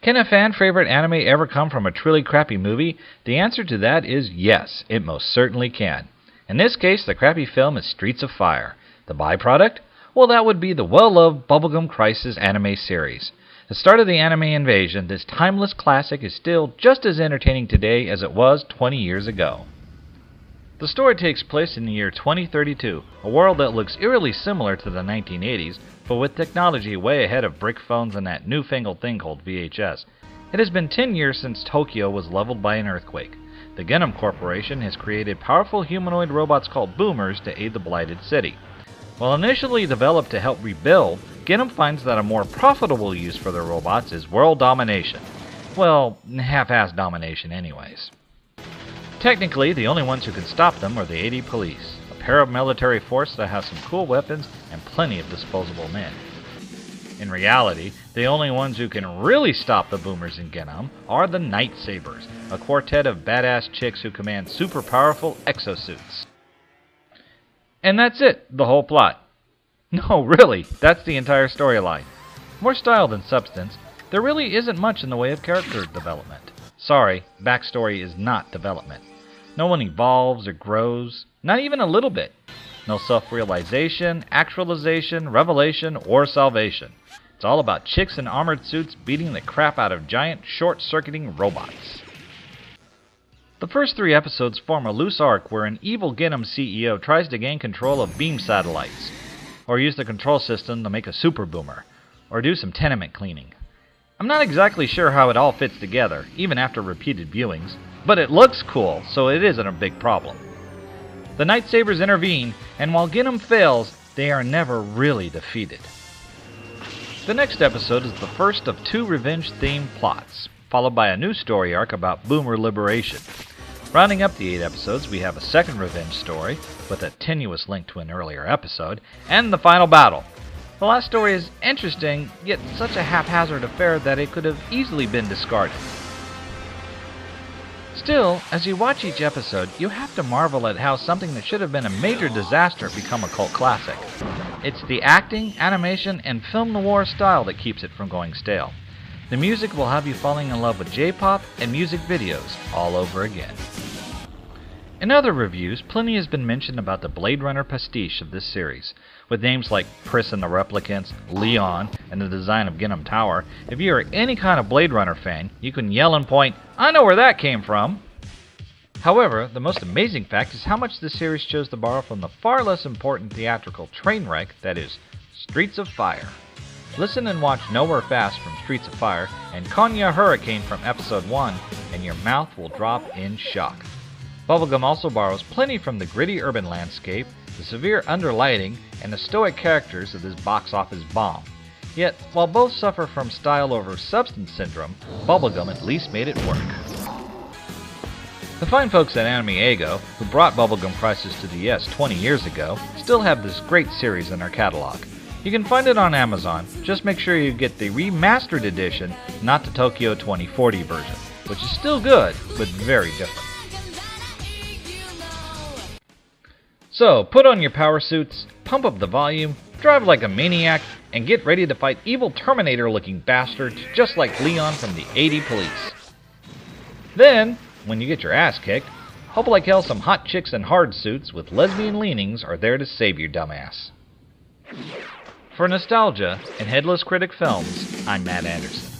Can a fan-favorite anime ever come from a truly crappy movie? The answer to that is yes, it most certainly can. In this case, the crappy film is Streets of Fire. The byproduct? Well, that would be the well-loved Bubblegum Crisis anime series. The start of the anime invasion, this timeless classic is still just as entertaining today as it was 20 years ago. The story takes place in the year 2032, a world that looks eerily similar to the 1980s, but with technology way ahead of brick phones and that newfangled thing called VHS. It has been 10 years since Tokyo was leveled by an earthquake. The Gundam Corporation has created powerful humanoid robots called boomers to aid the blighted city. While initially developed to help rebuild, Gundam finds that a more profitable use for their robots is world domination. Well, half-assed domination anyways. Technically, the only ones who can stop them are the 80 police, a paramilitary force that has some cool weapons and plenty of disposable men. In reality, the only ones who can really stop the boomers in Gundam are the Night Sabers, a quartet of badass chicks who command super powerful exosuits. And that's it, the whole plot. No, really, that's the entire storyline. More style than substance, there really isn't much in the way of character development. Sorry, backstory is not development. No one evolves or grows, not even a little bit. No self-realization, actualization, revelation, or salvation. It's all about chicks in armored suits beating the crap out of giant, short-circuiting robots. The first 3 episodes form a loose arc where an evil Gundam CEO tries to gain control of beam satellites, or use the control system to make a super boomer, or do some tenement cleaning. I'm not exactly sure how it all fits together, even after repeated viewings, but it looks cool, so it isn't a big problem. The Night Sabers intervene, and while Gundam fails, they are never really defeated. The next episode is the first of 2 revenge-themed plots, followed by a new story arc about boomer liberation. Rounding up the 8 episodes, we have a second revenge story, with a tenuous link to an earlier episode, and the final battle. The last story is interesting, yet such a haphazard affair that it could have easily been discarded. Still, as you watch each episode, you have to marvel at how something that should have been a major disaster become a cult classic. It's the acting, animation, and film noir style that keeps it from going stale. The music will have you falling in love with J-pop and music videos all over again. In other reviews, plenty has been mentioned about the Blade Runner pastiche of this series. With names like Pris and the Replicants, Leon, and the design of Gundam Tower, if you are any kind of Blade Runner fan, you can yell and point, "I know where that came from!" However, the most amazing fact is how much this series chose to borrow from the far less important theatrical train wreck that is Streets of Fire. Listen and watch Nowhere Fast from Streets of Fire and Konya Hurricane from Episode 1, and your mouth will drop in shock. Bubblegum also borrows plenty from the gritty urban landscape, the severe underlighting, and the stoic characters of this box office bomb. Yet, while both suffer from style over substance syndrome, Bubblegum at least made it work. The fine folks at Anime Ego, who brought Bubblegum Crisis to the US 20 years ago, still have this great series in their catalog. You can find it on Amazon, just make sure you get the remastered edition, not the Tokyo 2040 version, which is still good, but very different. So, put on your power suits, pump up the volume, drive like a maniac, and get ready to fight evil Terminator-looking bastards just like Leon from the 80 Police. Then, when you get your ass kicked, hope like hell some hot chicks in hard suits with lesbian leanings are there to save your dumbass. For Nostalgia and Headless Critic Films, I'm Matt Anderson.